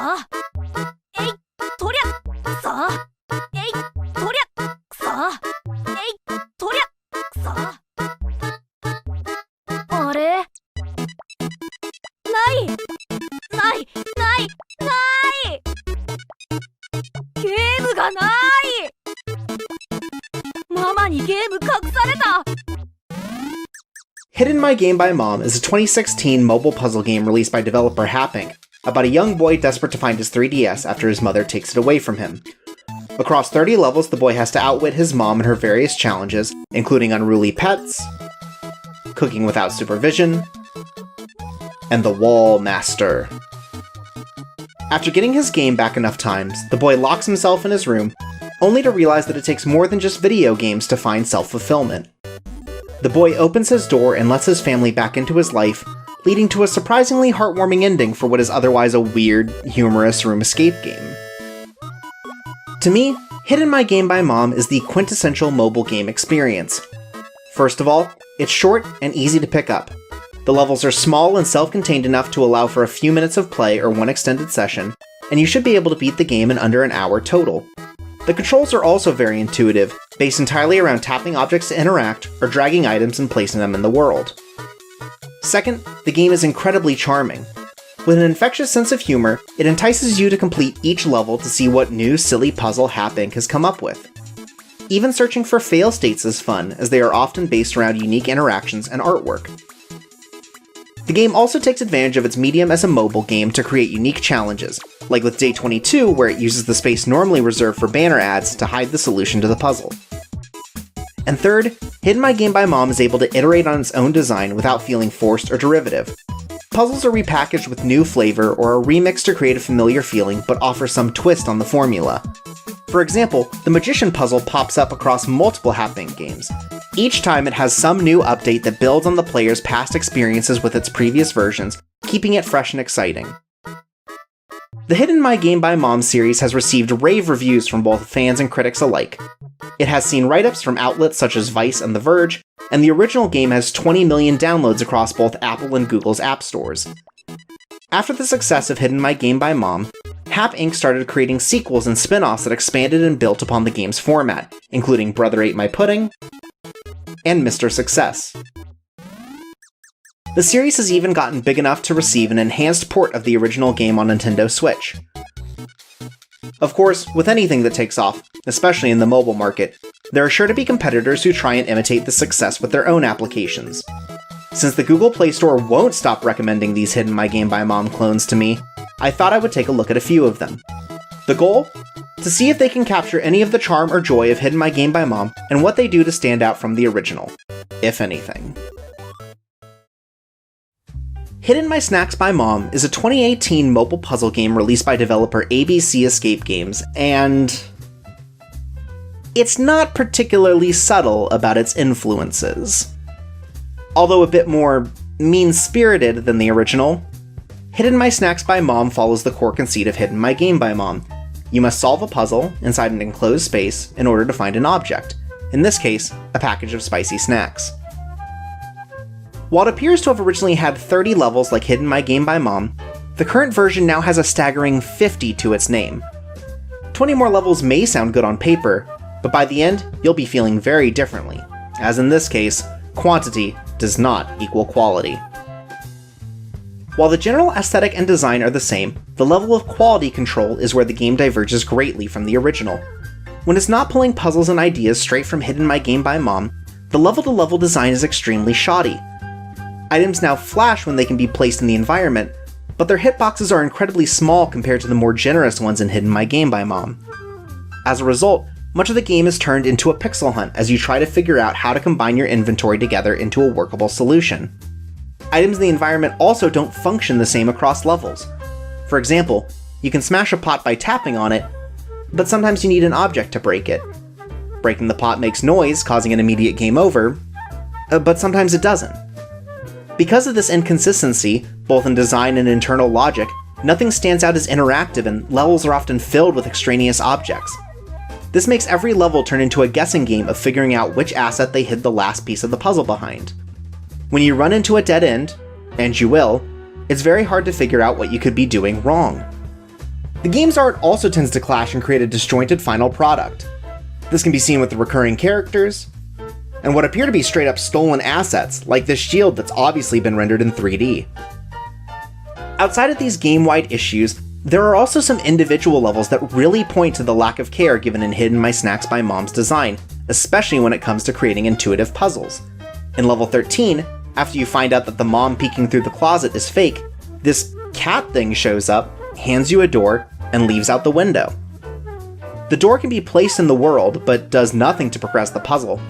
さえいとりゃさえいとりゃさえいとりゃさあれないないないないゲームがないママにゲーム隠された Hidden My Game by Mom is a 2016 mobile puzzle game released by developer Inc. about a young boy desperate to find his 3DS after his mother takes it away from him. Across 30 levels, the boy has to outwit his mom and her various challenges, including unruly pets, cooking without supervision, and the Wall Master. After getting his game back enough times, the boy locks himself in his room, only to realize that it takes more than just video games to find self-fulfillment. The boy opens his door and lets his family back into his life, leading to a surprisingly heartwarming ending for what is otherwise a weird, humorous room escape game. To me, Hidden My Game by Mom is the quintessential mobile game experience. First of all, it's short and easy to pick up. The levels are small and self-contained enough to allow for a few minutes of play or one extended session, and you should be able to beat the game in under an hour total. The controls are also very intuitive, based entirely around tapping objects to interact or dragging items and placing them in the world. Second, the game is incredibly charming. With an infectious sense of humor, it entices you to complete each level to see what new silly puzzle Inc. has come up with. Even searching for fail states is fun, as they are often based around unique interactions and artwork. The game also takes advantage of its medium as a mobile game to create unique challenges, like with Day 22 where it uses the space normally reserved for banner ads to hide the solution to the puzzle. And third, Hidden My Game by Mom is able to iterate on its own design without feeling forced or derivative. Puzzles are repackaged with new flavor or are remixed to create a familiar feeling but offer some twist on the formula. For example, the Magician puzzle pops up across multiple Inc. games. Each time it has some new update that builds on the player's past experiences with its previous versions, keeping it fresh and exciting. The Hidden My Game by Mom series has received rave reviews from both fans and critics alike. It has seen write-ups from outlets such as Vice and The Verge, and the original game has 20 million downloads across both Apple and Google's app stores. After the success of Hidden My Game by Mom, Inc. started creating sequels and spin-offs that expanded and built upon the game's format, including Brother Ate My Pudding and Mr. Success. The series has even gotten big enough to receive an enhanced port of the original game on Nintendo Switch. Of course, with anything that takes off, especially in the mobile market, there are sure to be competitors who try and imitate the success with their own applications. Since the Google Play Store won't stop recommending these Hidden My Game by Mom clones to me, I thought I would take a look at a few of them. The goal? To see if they can capture any of the charm or joy of Hidden My Game by Mom and what they do to stand out from the original, if anything. Hidden My Snacks by Mom is a 2018 mobile puzzle game released by developer ABC Escape Games, and it's not particularly subtle about its influences. Although a bit more mean-spirited than the original, Hidden My Snacks by Mom follows the core conceit of Hidden My Game by Mom. You must solve a puzzle inside an enclosed space in order to find an object, in this case, a package of spicy snacks. While it appears to have originally had 30 levels like Hidden My Game by Mom, the current version now has a staggering 50 to its name. 20 more levels may sound good on paper, but by the end, you'll be feeling very differently, as in this case, quantity does not equal quality. While the general aesthetic and design are the same, the level of quality control is where the game diverges greatly from the original. When it's not pulling puzzles and ideas straight from Hidden My Game by Mom, the level-to-level design is extremely shoddy. Items now flash when they can be placed in the environment, but their hitboxes are incredibly small compared to the more generous ones in Hidden My Game by Mom. As a result, much of the game is turned into a pixel hunt as you try to figure out how to combine your inventory together into a workable solution. Items in the environment also don't function the same across levels. For example, you can smash a pot by tapping on it, but sometimes you need an object to break it. Breaking the pot makes noise, causing an immediate game over, but sometimes it doesn't. Because of this inconsistency, both in design and internal logic, nothing stands out as interactive and levels are often filled with extraneous objects. This makes every level turn into a guessing game of figuring out which asset they hid the last piece of the puzzle behind. When you run into a dead end, and you will, it's very hard to figure out what you could be doing wrong. The game's art also tends to clash and create a disjointed final product. This can be seen with the recurring characters, and what appear to be straight up stolen assets, like this shield that's obviously been rendered in 3D. Outside of these game-wide issues, there are also some individual levels that really point to the lack of care given in Hidden My Snacks by Mom's design, especially when it comes to creating intuitive puzzles. In level 13, after you find out that the mom peeking through the closet is fake, this cat thing shows up, hands you a door, and leaves out the window. The door can be placed in the world, but does nothing to progress the puzzle,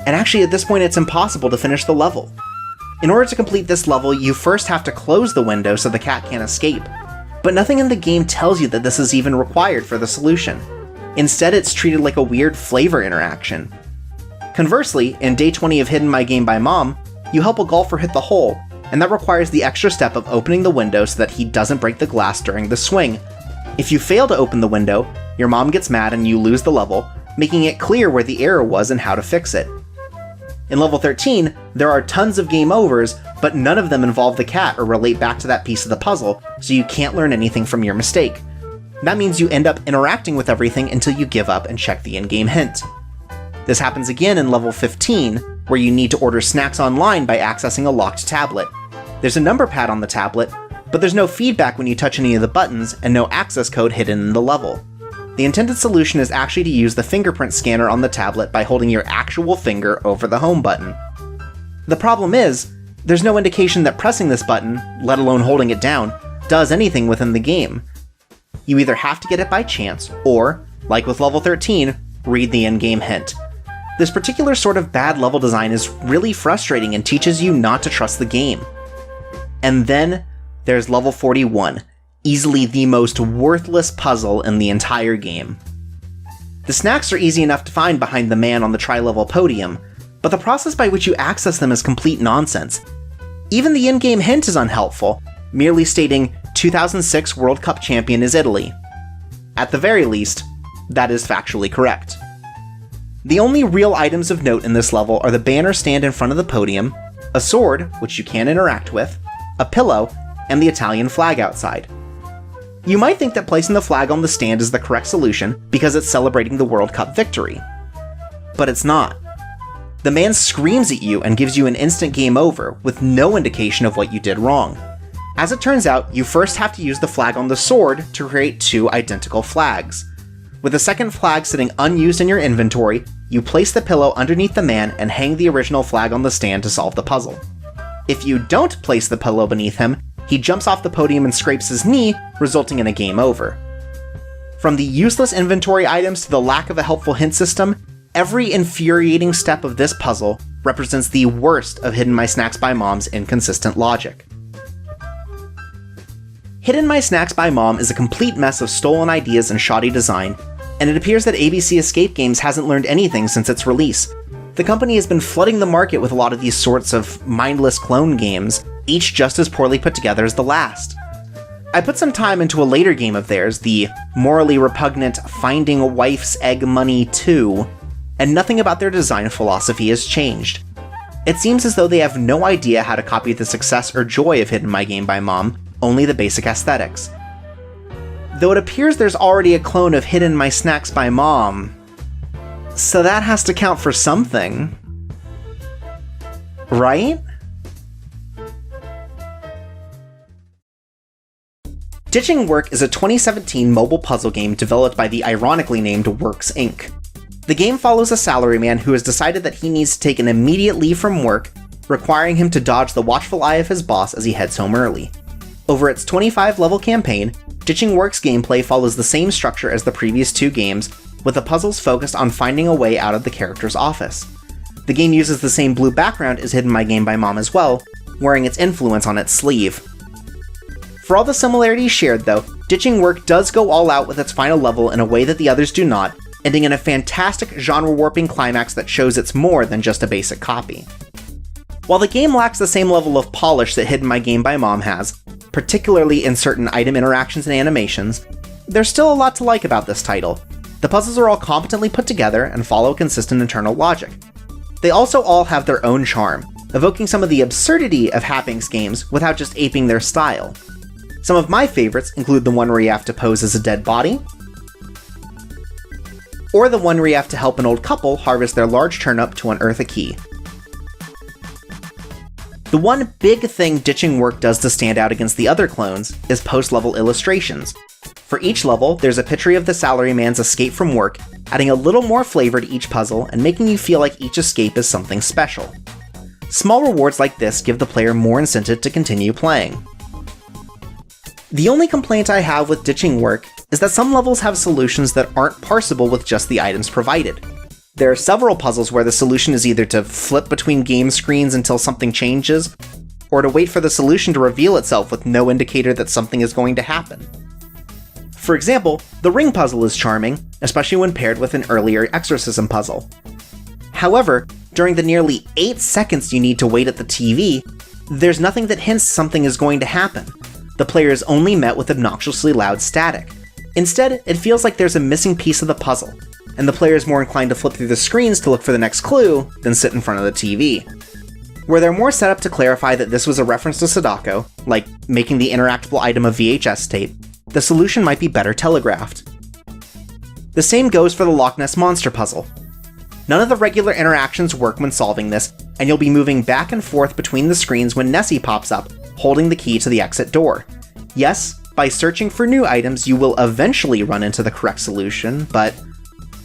and actually at this point it's impossible to finish the level. In order to complete this level, you first have to close the window so the cat can't escape, but nothing in the game tells you that this is even required for the solution. Instead, it's treated like a weird flavor interaction. Conversely, in Day 20 of Hidden My Game by Mom, you help a golfer hit the hole, and that requires the extra step of opening the window so that he doesn't break the glass during the swing. If you fail to open the window, your mom gets mad and you lose the level, making it clear where the error was and how to fix it. In level 13, there are tons of game overs, but none of them involve the cat or relate back to that piece of the puzzle, so you can't learn anything from your mistake. That means you end up interacting with everything until you give up and check the in-game hint. This happens again in level 15, where you need to order snacks online by accessing a locked tablet. There's a number pad on the tablet, but there's no feedback when you touch any of the buttons and no access code hidden in the level. The intended solution is actually to use the fingerprint scanner on the tablet by holding your actual finger over the home button. The problem is, there's no indication that pressing this button, let alone holding it down, does anything within the game. You either have to get it by chance, or, like with level 13, read the in-game hint. This particular sort of bad level design is really frustrating and teaches you not to trust the game. And then, there's level 41, easily the most worthless puzzle in the entire game. The snacks are easy enough to find behind the man on the tri-level podium, but the process by which you access them is complete nonsense. Even the in-game hint is unhelpful, merely stating 2006 World Cup champion is Italy. At the very least, that is factually correct. The only real items of note in this level are the banner stand in front of the podium, a sword, which you can interact with, a pillow, and the Italian flag outside. You might think that placing the flag on the stand is the correct solution because it's celebrating the World Cup victory. But it's not. The man screams at you and gives you an instant game over with no indication of what you did wrong. As it turns out, you first have to use the flag on the sword to create two identical flags. With the second flag sitting unused in your inventory, you place the pillow underneath the man and hang the original flag on the stand to solve the puzzle. If you don't place the pillow beneath him, he jumps off the podium and scrapes his knee, resulting in a game over. From the useless inventory items to the lack of a helpful hint system, every infuriating step of this puzzle represents the worst of Hidden My Snacks by Mom's inconsistent logic. Hidden My Snacks by Mom is a complete mess of stolen ideas and shoddy design, and it appears that ABC Escape Games hasn't learned anything since its release. The company has been flooding the market with a lot of these sorts of mindless clone games, each just as poorly put together as the last. I put some time into a later game of theirs, the morally repugnant Finding Wife's Egg Money 2, and nothing about their design philosophy has changed. It seems as though they have no idea how to copy the success or joy of Hidden My Game by Mom, only the basic aesthetics. Though it appears there's already a clone of Hidden My Snacks by Mom, so that has to count for something. Right? Ditching Work is a 2017 mobile puzzle game developed by the ironically named Works Inc. The game follows a salaryman who has decided that he needs to take an immediate leave from work, requiring him to dodge the watchful eye of his boss as he heads home early. Over its 25-level campaign, Ditching Work's gameplay follows the same structure as the previous two games, with the puzzles focused on finding a way out of the character's office. The game uses the same blue background as Hidden My Game by Mom as well, wearing its influence on its sleeve. For all the similarities shared though, Ditching Work does go all out with its final level in a way that the others do not, ending in a fantastic genre-warping climax that shows it's more than just a basic copy. While the game lacks the same level of polish that Hidden My Game by Mom has, particularly in certain item interactions and animations, there's still a lot to like about this title. The puzzles are all competently put together and follow consistent internal logic. They also all have their own charm, evoking some of the absurdity of Happinks games without just aping their style. Some of my favorites include the one where you have to pose as a dead body, or the one where you have to help an old couple harvest their large turnip to unearth a key. The one big thing Ditching Work does to stand out against the other clones is post-level illustrations. For each level, there's a picture of the salaryman's escape from work, adding a little more flavor to each puzzle and making you feel like each escape is something special. Small rewards like this give the player more incentive to continue playing. The only complaint I have with Ditching Work is that some levels have solutions that aren't parsable with just the items provided. There are several puzzles where the solution is either to flip between game screens until something changes, or to wait for the solution to reveal itself with no indicator that something is going to happen. For example, the ring puzzle is charming, especially when paired with an earlier exorcism puzzle. However, during the nearly 8 seconds you need to wait at the TV, there's nothing that hints something is going to happen. The player is only met with obnoxiously loud static. Instead, it feels like there's a missing piece of the puzzle, and the player is more inclined to flip through the screens to look for the next clue than sit in front of the TV. Were there more set up to clarify that this was a reference to Sadako, like making the interactable item a VHS tape, the solution might be better telegraphed. The same goes for the Loch Ness Monster puzzle. None of the regular interactions work when solving this, and you'll be moving back and forth between the screens when Nessie pops up, holding the key to the exit door. Yes, by searching for new items you will eventually run into the correct solution, but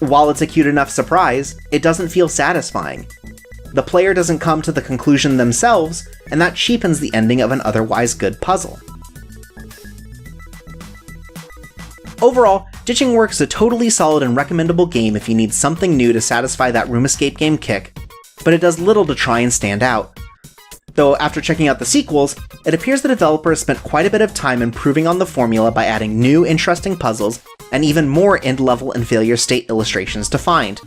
while it's a cute enough surprise, it doesn't feel satisfying. The player doesn't come to the conclusion themselves, and that cheapens the ending of an otherwise good puzzle. Overall, Ditching Work is a totally solid and recommendable game if you need something new to satisfy that room escape game kick, but it does little to try and stand out. Though after checking out the sequels, it appears the developer has spent quite a bit of time improving on the formula by adding new interesting puzzles and even more end-level and failure state illustrations to find.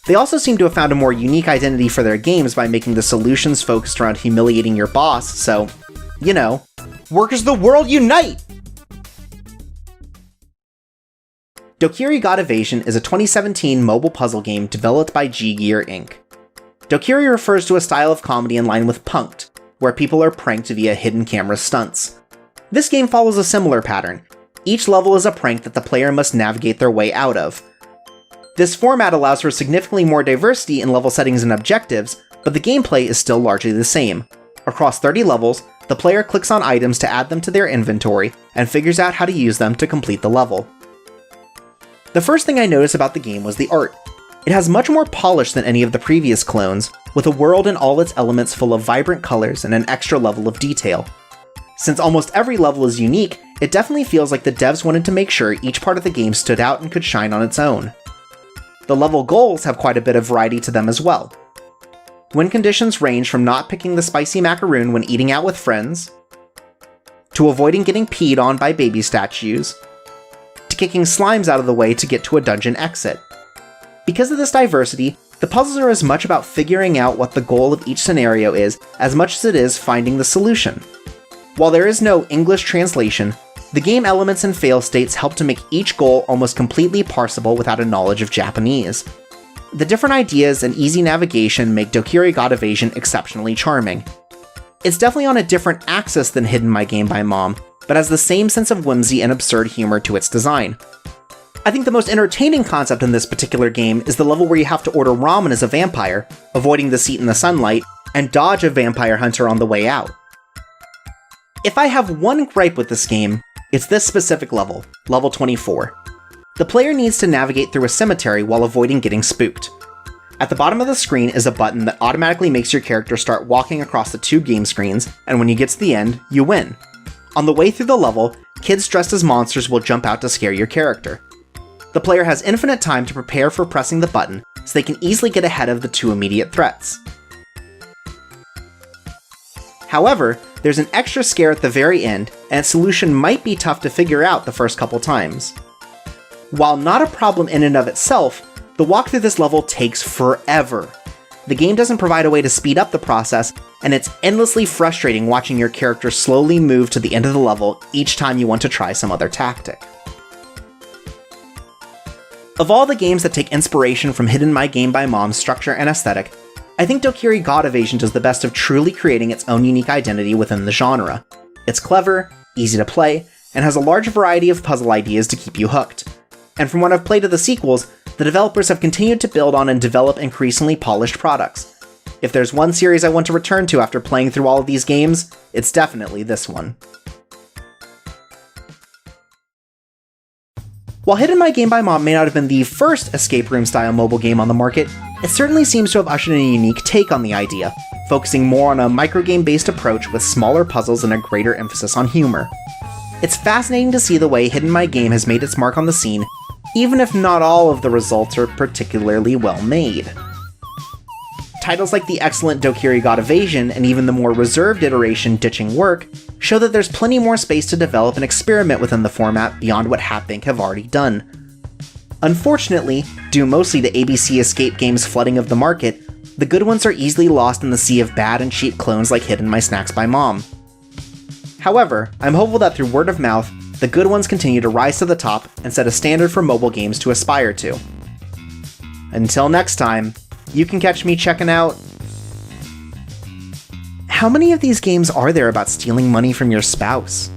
They also seem to have found a more unique identity for their games by making the solutions focused around humiliating your boss, so, you know, workers of the world unite! Dokkiri God Evasion is a 2017 mobile puzzle game developed by G-Gear Inc. Dokkiri refers to a style of comedy in line with Punk'd, where people are pranked via hidden camera stunts. This game follows a similar pattern. Each level is a prank that the player must navigate their way out of. This format allows for significantly more diversity in level settings and objectives, but the gameplay is still largely the same. Across 30 levels, the player clicks on items to add them to their inventory and figures out how to use them to complete the level. The first thing I noticed about the game was the art. It has much more polish than any of the previous clones, with a world and all its elements full of vibrant colors and an extra level of detail. Since almost every level is unique, it definitely feels like the devs wanted to make sure each part of the game stood out and could shine on its own. The level goals have quite a bit of variety to them as well. Win conditions range from not picking the spicy macaroon when eating out with friends, to avoiding getting peed on by baby statues, to kicking slimes out of the way to get to a dungeon exit. Because of this diversity, the puzzles are as much about figuring out what the goal of each scenario is as much as it is finding the solution. While there is no English translation, the game elements and fail states help to make each goal almost completely parsable without a knowledge of Japanese. The different ideas and easy navigation make Dokkiri God Evasion exceptionally charming. It's definitely on a different axis than Hidden My Game by Mom, but has the same sense of whimsy and absurd humor to its design. I think the most entertaining concept in this particular game is the level where you have to order ramen as a vampire, avoiding the seat in the sunlight, and dodge a vampire hunter on the way out. If I have one gripe with this game, it's this specific level, level 24. The player needs to navigate through a cemetery while avoiding getting spooked. At the bottom of the screen is a button that automatically makes your character start walking across the 2 game screens, and when you get to the end, you win. On the way through the level, kids dressed as monsters will jump out to scare your character. The player has infinite time to prepare for pressing the button, so they can easily get ahead of the 2 immediate threats. However, there's an extra scare at the very end, and its solution might be tough to figure out the first couple times. While not a problem in and of itself, the walk through this level takes forever. The game doesn't provide a way to speed up the process, and it's endlessly frustrating watching your character slowly move to the end of the level each time you want to try some other tactic. Of all the games that take inspiration from Hidden My Game by Mom's structure and aesthetic, I think Dokkiri God Evasion does the best of truly creating its own unique identity within the genre. It's clever, easy to play, and has a large variety of puzzle ideas to keep you hooked. And from what I've played of the sequels, the developers have continued to build on and develop increasingly polished products. If there's one series I want to return to after playing through all of these games, it's definitely this one. While Hidden My Game by Mom may not have been the first escape room-style mobile game on the market, it certainly seems to have ushered in a unique take on the idea, focusing more on a microgame-based approach with smaller puzzles and a greater emphasis on humor. It's fascinating to see the way Hidden My Game has made its mark on the scene, even if not all of the results are particularly well made. Titles like the excellent Dokkiri God Evasion and even the more reserved iteration Ditching Work show that there's plenty more space to develop and experiment within the format beyond what Hapbank have already done. Unfortunately, due mostly to ABC escape games' flooding of the market, the good ones are easily lost in the sea of bad and cheap clones like Hidden My Snacks by Mom. However, I'm hopeful that through word of mouth, the good ones continue to rise to the top and set a standard for mobile games to aspire to. Until next time, you can catch me checking out... How many of these games are there about stealing money from your spouse?